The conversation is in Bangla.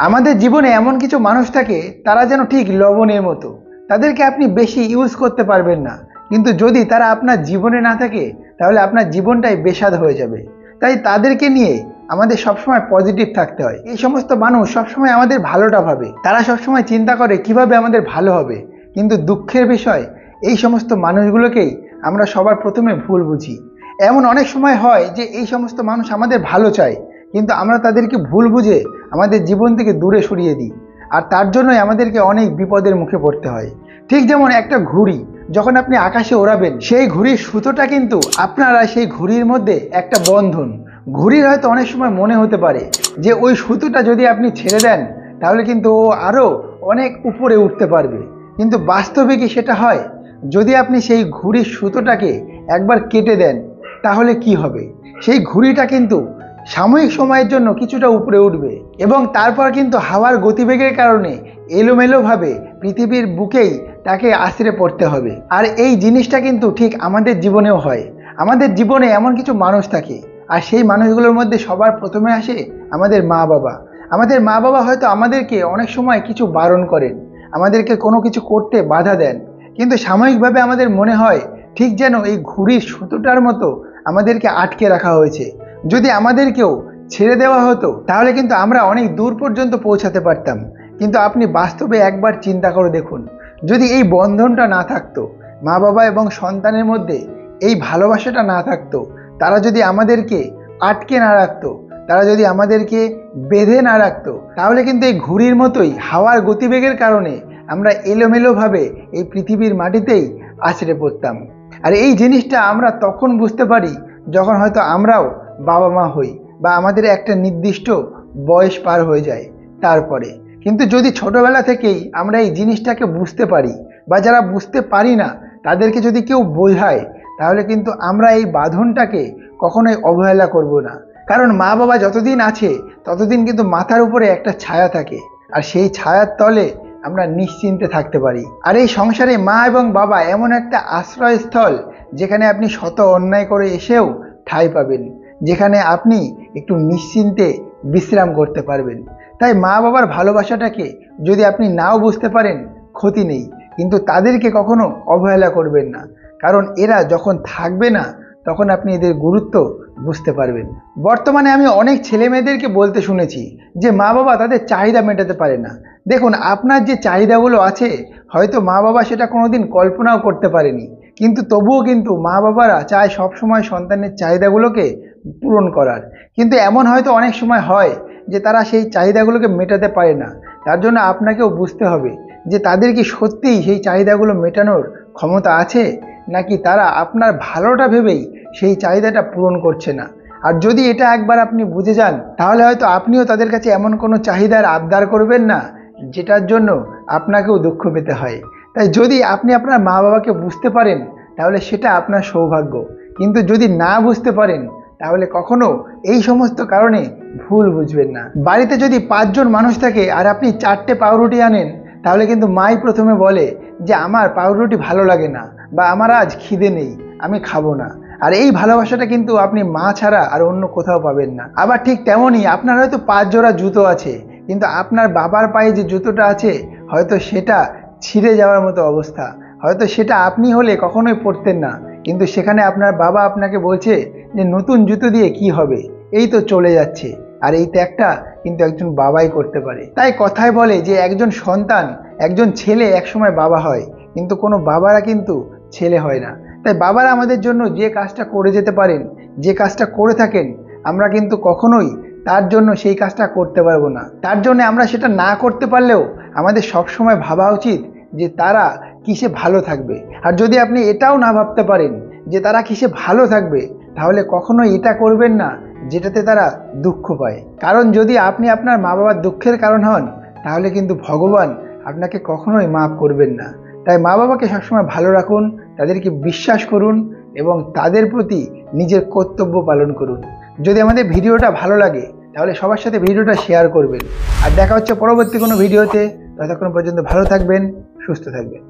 আমাদের জীবনে এমন কিছু মানুষ থাকে তারা যেন ঠিক লবণের মতো, তাদেরকে আপনি বেশি ইউজ করতে পারবেন না, কিন্তু যদি তারা আপনার জীবনে না থাকে তাহলে আপনার জীবনটাই বেস্বাদ হয়ে যাবে। তাই তাদেরকে নিয়ে আমাদের সবসময় পজিটিভ থাকতে হয়। এই সমস্ত মানুষ সবসময় আমাদের ভালোটা ভাবে, তারা সবসময় চিন্তা করে কিভাবে আমাদের ভালো হবে, কিন্তু দুঃখের বিষয় এই সমস্ত মানুষগুলোকেই আমরা সবার প্রথমে ভুল বুঝি। এমন অনেক সময় হয় যে এই সমস্ত মানুষ আমাদের ভালো চায়, কিন্তু আমরা তাদেরকে ভুল বুঝে আমাদের জীবন থেকে দূরে সরিয়ে দিই, আর তার জন্যই আমাদেরকে অনেক বিপদের মুখে পড়তে হয়। ঠিক যেমন একটা ঘুড়ি যখন আপনি আকাশে ওড়াবেন, সেই ঘুড়ির সুতোটা কিন্তু আপনারা সেই ঘুড়ির মধ্যে একটা বন্ধন। ঘুড়ির হয়তো অনেক সময় মনে হতে পারে যে ওই সুতোটা যদি আপনি ছেড়ে দেন তাহলে কিন্তু ও আরও অনেক উপরে উঠতে পারবে, কিন্তু বাস্তবে কি সেটা হয়? যদি আপনি সেই ঘুড়ির সুতোটাকে একবার কেটে দেন তাহলে কি হবে? সেই ঘুড়িটা কিন্তু সাময়িক সময়ের জন্য কিছুটা উপরে উঠবে এবং তারপর কিন্তু হাওয়ার গতিবেগের কারণে এলোমেলোভাবে পৃথিবীর বুকেই তাকে আছড়ে পড়তে হবে। আর এই জিনিসটা কিন্তু ঠিক আমাদের জীবনেও হয়। আমাদের জীবনে এমন কিছু মানুষ থাকে, আর সেই মানুষগুলোর মধ্যে সবার প্রথমে আসে আমাদের মা বাবা। আমাদের মা বাবা হয়তো আমাদেরকে অনেক সময় কিছু বারণ করেন, আমাদেরকে কোনো কিছু করতে বাধা দেন, কিন্তু সাময়িকভাবে আমাদের মনে হয় ঠিক যেন এই ঘুড়ির সুতোটার মতো আমাদেরকে আটকে রাখা হয়েছে। যদি আমাদেরকেও ছেড়ে দেওয়া হতো তাহলে কিন্তু আমরা অনেক দূর পর্যন্ত পৌঁছাতে পারতাম। কিন্তু আপনি বাস্তবে একবার চিন্তা করে দেখুন, যদি এই বন্ধনটা না থাকতো, মা বাবা এবং সন্তানের মধ্যে এই ভালোবাসাটা না থাকতো, তারা যদি আমাদেরকে আটকে না রাখতো, তারা যদি আমাদেরকে বেঁধে না রাখতো, তাহলে কিন্তু এই ঘুড়ির মতোই হাওয়ার গতিবেগের কারণে আমরা এলোমেলোভাবে এই পৃথিবীর মাটিতেই আছড়ে পড়তাম। আর এই জিনিসটা আমরা তখন বুঝতে পারি যখন হয়তো আমরাও বাবা মা হই বা আমাদের একটা নির্দিষ্ট বয়স পার হয়ে যায় তারপরে। কিন্তু যদি ছোটবেলা থেকেই আমরা এই জিনিসটাকে বুঝতে পারি, বা যারা বুঝতে পারি না তাদেরকে যদি কেউ বোঝায়, তাহলে কিন্তু আমরা এই বাঁধনটাকে কখনোই অবহেলা করব না। কারণ মা বাবা যতদিন আছে ততদিন কিন্তু মাথার উপরে একটা ছায়া থাকে, আর সেই ছায়ার তলে আমরা নিশ্চিন্তে থাকতে পারি। আর এই সংসারে মা এবং বাবা এমন একটা আশ্রয়স্থল যেখানে আপনি শত অন্যায় করে এসেও ঠাঁই পাবেন, যেখানে আপনি একটু নিশ্চিন্তে বিশ্রাম করতে পারবেন। তাই মা বাবার ভালোবাসাটাকে যদি আপনি নাও বুঝতে পারেন ক্ষতি নেই, কিন্তু তাদেরকে কখনো অবহেলা করবেন না, কারণ এরা যখন থাকবে না তখন আপনি এদের গুরুত্ব বুঝতে পারবেন। বর্তমানে আমি অনেক ছেলে মেয়েদেরকে বলতে শুনেছি যে মা বাবা তাদের চাহিদা মেটাতে পারে না। দেখুন, আপনার যে চাহিদাগুলো আছে হয়তো মা বাবা সেটা কোনোদিন কল্পনাও করতে পারেনি, কিন্তু তবুও কিন্তু মা বাবারা চায় সবসময় সন্তানের চাহিদাগুলোকে পূরণ করার। কিন্তু এমন হয়তো অনেক সময় হয় যে তারা সেই চাহিদাগুলোকে মেটাতে পারে না। তার জন্য আপনাকেও বুঝতে হবে যে তাদের কি সত্যিই সেই চাহিদাগুলো মেটানোর ক্ষমতা আছে, নাকি তারা আপনার ভালোটা ভেবেই সেই চাহিদাটা পূরণ করছে না। আর যদি এটা একবার আপনি বুঝে যান তাহলে হয়তো আপনিও তাদের কাছে এমন কোনো চাহিদার আবদার করবেন না যেটার জন্য আপনাকেও দুঃখ পেতে হয়। তাই যদি আপনি আপনার মা বাবাকে বুঝতে পারেন তাহলে সেটা আপনার সৌভাগ্য, কিন্তু যদি না বুঝতে পারেন তাহলে কখনো এই সমস্ত কারণে ভুল বুঝবেন না। বাড়িতে যদি 5 জন মানুষ থাকে আর আপনি 4টে পাউরুটি আনেন, তাহলে কিন্তু মাই প্রথমে বলে যে আমার পাউরুটি ভালো লাগে না, বা আমার আজ খিদে নেই, আমি খাবো না। আর এই ভালোবাসাটা কিন্তু আপনি মা ছাড়া আর অন্য কোথাও পাবেন না। আবার ঠিক তেমনই আপনার হয়তো 5 জোড়া জুতো আছে, কিন্তু আপনার বাবার পায়ে যে জুতোটা আছে হয়তো সেটা ছিঁড়ে যাওয়ার মতো অবস্থা, হয়তো সেটা আপনি হলে কখনোই পরতেন না, কিন্তু সেখানে আপনার বাবা আপনাকে বলছে যে নতুন জুতো দিয়ে কি হবে, এই তো চলে যাচ্ছে। আর এই ত্যাগটা কিন্তু একজন বাবাই করতে পারে। তাই কথায় বলে যে একজন সন্তান, একজন ছেলে একসময় বাবা হয়, কিন্তু কোনো বাবারা কিন্তু ছেলে হয় না। তাই বাবারা আমাদের জন্য যে কাজটা করে যেতে পারেন, যে কাজটা করে থাকেন, আমরা কিন্তু কখনোই তার জন্য সেই কাজটা করতে পারবো না। তার জন্য আমরা সেটা না করতে পারলেও আমাদের সবসময় ভাবা উচিত যে তারা কিসে ভালো থাকবে। আর যদি আপনি এটাও না ভাবতে পারেন যে তারা কিসে ভালো থাকবে, তাহলে কখনোই এটা করবেন না যেটাতে তারা দুঃখ পায়। কারণ যদি আপনি আপনার মা বাবার দুঃখের কারণ হন, তাহলে কিন্তু ভগবান আপনাকে কখনোই মাফ করবেন না। তাই মা বাবাকে সবসময় ভালো রাখুন, তাদেরকে বিশ্বাস করুন এবং তাদের প্রতি নিজের কর্তব্য পালন করুন। যদি আমাদের ভিডিওটা ভালো লাগে তাহলে সবার সাথে ভিডিওটা শেয়ার করবেন। আর দেখা হচ্ছে পরবর্তী কোনো ভিডিওতে। ততক্ষণ পর্যন্ত ভালো থাকবেন, সুস্থ থাকবেন।